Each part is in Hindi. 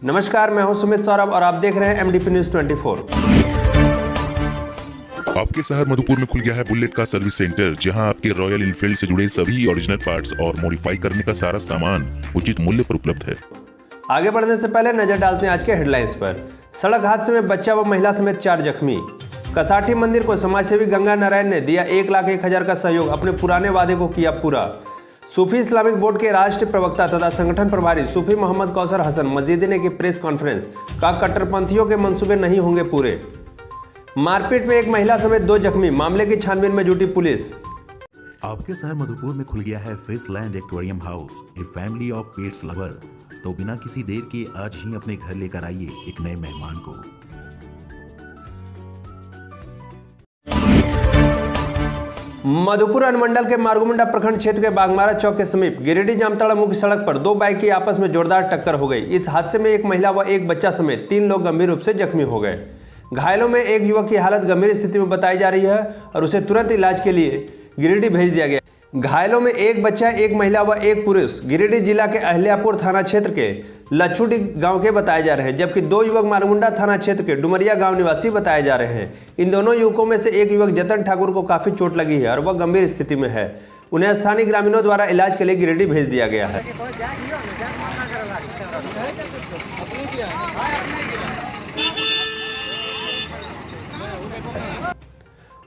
नमस्कार, मैं हूं सुमित सौरभ और आप देख रहे हैं MDP न्यूज 24। आपके शहर मधुपुर में खुल गया है बुलेट का सर्विस सेंटर, जहां आपके रॉयल इनफील्ड से जुड़े सभी ओरिजिनल पार्ट्स और मॉडिफाई करने का सारा सामान उचित मूल्य पर उपलब्ध है। आगे बढ़ने से पहले नजर डालते हैं आज के हेडलाइंस पर। सड़क हादसे में बच्चा व महिला समेत 4 जख्मी। कसाठी मंदिर को समाजसेवी गंगा नारायण ने दिया 1,01,000 का सहयोग, अपने पुराने वादे को किया पूरा। सूफी इस्लामिक बोर्ड के राष्ट्रीय प्रवक्ता तथा संगठन प्रभारी सूफी मोहम्मद कौसर हसन मजीदी ने की प्रेस कॉन्फ्रेंस, कहा कट्टरपंथियों के मंसूबे नहीं होंगे पूरे। मारपीट में एक महिला समेत 2 जख्मी, मामले की छानबीन में जुटी पुलिस। आपके शहर मधुपुर में खुल गया है Fishland aquarium house, a family of pets lover. तो बिना किसी देर के आज ही अपने घर लेकर आइए एक नए मेहमान को। मधुपुर अनुमंडल के मार्गोमुंडा प्रखंड क्षेत्र के बागमारा चौक के समीप गिरिडीह जामताड़ा मुख्य सड़क पर 2 बाइक की आपस में जोरदार टक्कर हो गई। इस हादसे में एक महिला व एक बच्चा समेत 3 लोग गंभीर रूप से जख्मी हो गए। घायलों में एक युवक की हालत गंभीर स्थिति में बताई जा रही है और उसे तुरंत इलाज के लिए गिरिडीह भेज दिया गया। घायलों में एक बच्चा, एक महिला व एक पुरुष गिरिडीह जिला के अहिल्यापुर थाना क्षेत्र के लच्छुडी गांव के बताए जा रहे हैं, जबकि 2 युवक मारमुंडा थाना क्षेत्र के डुमरिया गांव निवासी बताए जा रहे हैं। इन दोनों युवकों में से एक युवक जतन ठाकुर को काफी चोट लगी है और वह गंभीर स्थिति में है। उन्हें स्थानीय ग्रामीणों द्वारा इलाज के लिए गिरिडीह भेज दिया गया है।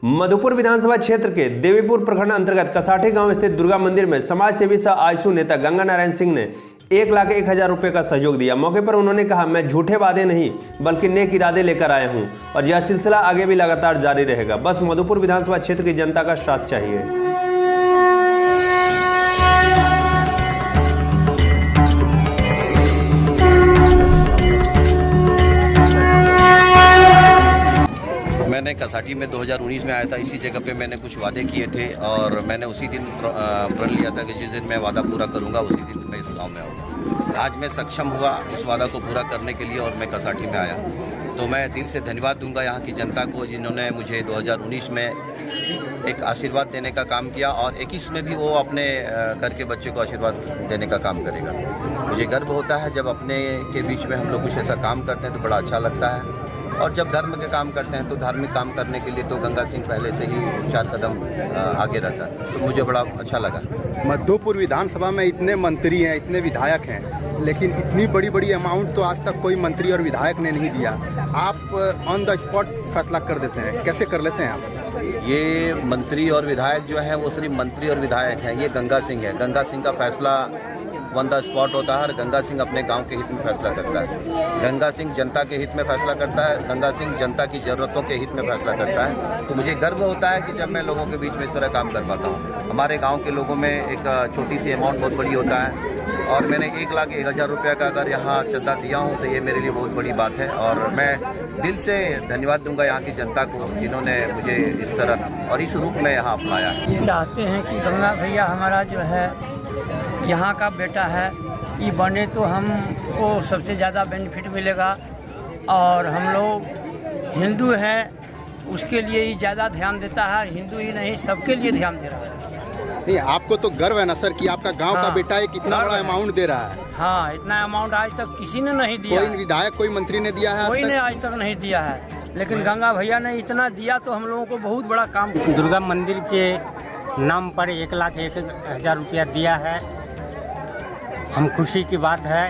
मधुपुर विधानसभा क्षेत्र के देवीपुर प्रखंड अंतर्गत कसाठी गांव स्थित दुर्गा मंदिर में समाज सेवी सह आयसू नेता गंगा नारायण सिंह ने 1,01,000 रुपये का सहयोग दिया। मौके पर उन्होंने कहा, मैं झूठे वादे नहीं बल्कि नेक इरादे लेकर आया हूं और यह सिलसिला आगे भी लगातार जारी रहेगा। बस मधुपुर विधानसभा क्षेत्र की जनता का साथ चाहिए। मैंने कसाठी में 2019 में आया था। इसी जगह पे मैंने कुछ वादे किए थे और मैंने उसी दिन प्रण लिया था कि जिस दिन मैं वादा पूरा करूंगा उसी दिन मैं इस गाँव में आऊँगा। आज मैं सक्षम हुआ उस वादा को पूरा करने के लिए और मैं कसाठी में आया। तो मैं दिल से धन्यवाद दूंगा यहाँ की जनता को, जिन्होंने मुझे 2019 में एक आशीर्वाद देने का काम किया और 21 में भी वो अपने घर के बच्चे को आशीर्वाद देने का काम करेगा। मुझे गर्व होता है जब अपने के बीच में हम लोग कुछ ऐसा काम करते हैं तो बड़ा अच्छा लगता है। और जब धर्म के काम करते हैं तो धार्मिक काम करने के लिए तो गंगा सिंह पहले से ही 4 कदम आगे रहता है, तो मुझे बड़ा अच्छा लगा। मधुपुर विधानसभा में इतने मंत्री हैं, इतने विधायक हैं, लेकिन इतनी बड़ी बड़ी अमाउंट तो आज तक कोई मंत्री और विधायक ने नहीं दिया। आप ऑन द स्पॉट फैसला कर देते हैं, कैसे कर लेते हैं आप? ये मंत्री और विधायक जो हैं वो सिर्फ मंत्री और विधायक हैं। ये गंगा सिंह है। गंगा सिंह का फैसला ऑन द स्पॉट होता है और गंगा सिंह अपने गांव के हित में फैसला करता है। गंगा सिंह जनता के हित में फैसला करता है। गंगा सिंह जनता की ज़रूरतों के हित में फैसला करता है। तो मुझे गर्व होता है कि जब मैं लोगों के बीच में इस तरह काम कर पाता हूँ। हमारे गांव के लोगों में एक छोटी सी अमाउंट बहुत बड़ी होता है और मैंने 1,01,000 रुपये का अगर यहाँ चंदा दिया हूँ तो ये मेरे लिए बहुत बड़ी बात है और मैं दिल से धन्यवाद दूंगा यहाँ की जनता को, जिन्होंने मुझे इस तरह और इस रूप में यहाँ अपनाया है। चाहते हैं कि गंगा भैया हमारा जो है यहाँ का बेटा है, ये बने तो हमको सबसे ज़्यादा बेनिफिट मिलेगा और हम लोग हिंदू हैं उसके लिए ही ज़्यादा ध्यान देता है। हिंदू ही नहीं सबके लिए ध्यान दे रहा है। नहीं, आपको तो गर्व है ना सर कि आपका गांव का बेटा एक इतना बड़ा अमाउंट दे रहा है। हाँ, इतना अमाउंट आज तक किसी ने नहीं दिया। कोई विधायक, कोई मंत्री ने दिया है? कोई ने आज तक नहीं दिया है, लेकिन गंगा भैया ने इतना दिया तो हम लोगों को बहुत बड़ा काम। दुर्गा मंदिर के नाम पर 1,01,000 रुपया दिया है। हम खुशी की बात है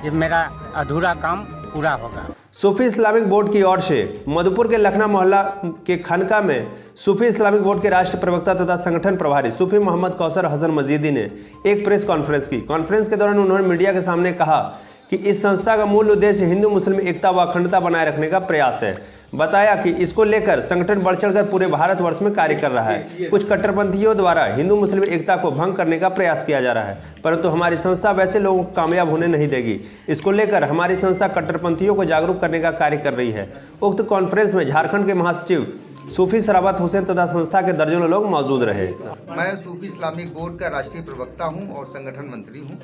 कि मेरा अधूरा काम पूरा होगा। सूफी इस्लामिक बोर्ड की ओर से मधुपुर के लखना मोहल्ला के खनका में सूफी इस्लामिक बोर्ड के राष्ट्रीय प्रवक्ता तथा संगठन प्रभारी सूफी मोहम्मद कौसर हसन मजीदी ने एक प्रेस कॉन्फ्रेंस की। कॉन्फ्रेंस के दौरान उन्होंने मीडिया के सामने कहा कि इस संस्था का मूल उद्देश्य हिंदू मुस्लिम एकता व अखंडता बनाए रखने का प्रयास है। बताया कि इसको लेकर संगठन बढ़ चढ़कर पूरे भारतवर्ष में कार्य कर रहा है। कुछ कट्टरपंथियों द्वारा हिंदू मुस्लिम एकता को भंग करने का प्रयास किया जा रहा है, परंतु हमारी संस्था वैसे लोगों को कामयाब होने नहीं देगी। इसको लेकर हमारी संस्था कट्टरपंथियों को जागरूक करने का कार्य कर रही है। उक्त कॉन्फ्रेंस में झारखंड के महासचिव सूफी सराबत हुसैन तथा संस्था के दर्जनों लोग मौजूद रहे। मैं सूफी इस्लामिक बोर्ड का राष्ट्रीय प्रवक्ता हूं और संगठन मंत्री हूं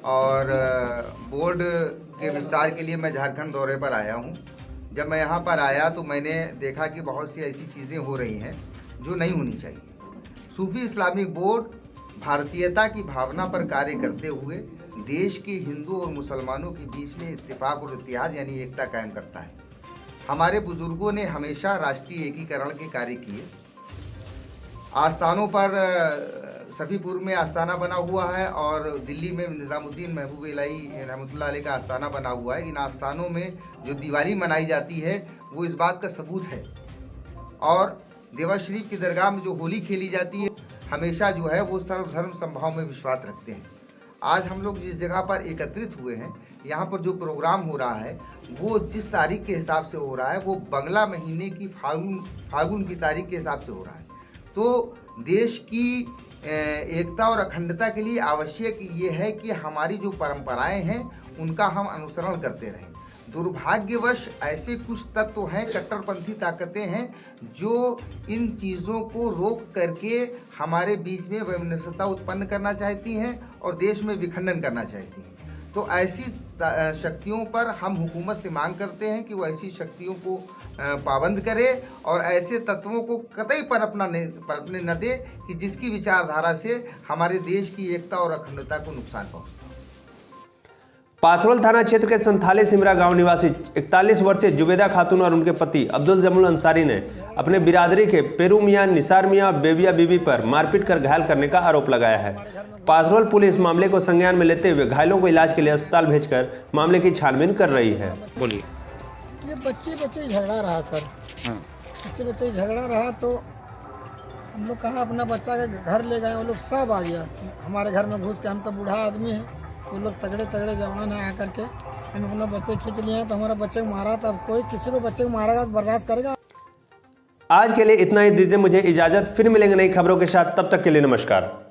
और बोर्ड के विस्तार के लिए मैं झारखंड दौरे पर आया हूं। जब मैं यहां पर आया तो मैंने देखा कि बहुत सी ऐसी चीज़ें हो रही हैं जो नहीं होनी चाहिए। सूफी इस्लामिक बोर्ड भारतीयता की भावना पर कार्य करते हुए देश के हिंदू और मुसलमानों के बीच में इत्तेफाक और इत्तेहाद यानी एकता कायम करता है। हमारे बुजुर्गों ने हमेशा राष्ट्रीय एकीकरण के कार्य किए। आस्थानों पर सफ़ीपुर में आस्थाना बना हुआ है और दिल्ली में निज़ामुद्दीन महबूब इलाही रहमतुल्लाह अलैह का आस्थाना बना हुआ है। इन आस्थानों में जो दिवाली मनाई जाती है वो इस बात का सबूत है। और देवा शरीफ की दरगाह में जो होली खेली जाती है, हमेशा जो है वो सर्वधर्म समभाव में विश्वास रखते हैं। आज हम लोग जिस जगह पर एकत्रित हुए हैं, यहाँ पर जो प्रोग्राम हो रहा है वो जिस तारीख के हिसाब से हो रहा है वो बंगला महीने की फागुन की तारीख के हिसाब से हो रहा है। तो देश की एकता और अखंडता के लिए आवश्यक ये है कि हमारी जो परंपराएं हैं उनका हम अनुसरण करते रहें। दुर्भाग्यवश ऐसे कुछ तत्व हैं, कट्टरपंथी ताकतें हैं जो इन चीज़ों को रोक करके हमारे बीच में वैमनस्यता उत्पन्न करना चाहती हैं और देश में विखंडन करना चाहती हैं। तो ऐसी शक्तियों पर हम हुकूमत से मांग करते हैं कि वो ऐसी शक्तियों को पाबंद करे और ऐसे तत्वों को कतई पनपने न दे कि जिसकी विचारधारा से हमारे देश की एकता और अखंडता को नुकसान पहुँचता। पाथरोल थाना क्षेत्र के संथाली सिमरा गांव निवासी 41 वर्षीय जुबेदा खातून और उनके पति अब्दुल जमुल अंसारी ने अपने बिरादरी के पेरू मियां, निसार मियां और बेबिया बीबी पर मारपीट कर घायल करने का आरोप लगाया है। पाथरोल पुलिस मामले को संज्ञान में लेते हुए घायलों को इलाज के लिए अस्पताल भेजकर मामले की छानबीन कर रही है। बोलिए। ये बच्चे झगड़ा रहा सर, बच्चे झगड़ा रहा तो हम लोग कहाँ अपना बच्चा के घर ले गए, वो लोग सब आ गया हमारे घर में घुस के। हम तो बूढ़ा आदमी हैं, वो लोग तगड़े जवान हैं, आकर के हम अपना बच्चे खींच लिए हैं तो हमारा बच्चे को मारा। तो अब कोई किसी को बच्चे को मारेगा तो बर्दाश्त करेगा। आज के लिए इतना ही, दीजिए मुझे इजाजत। फिर मिलेंगे नई खबरों के साथ, तब तक के लिए नमस्कार।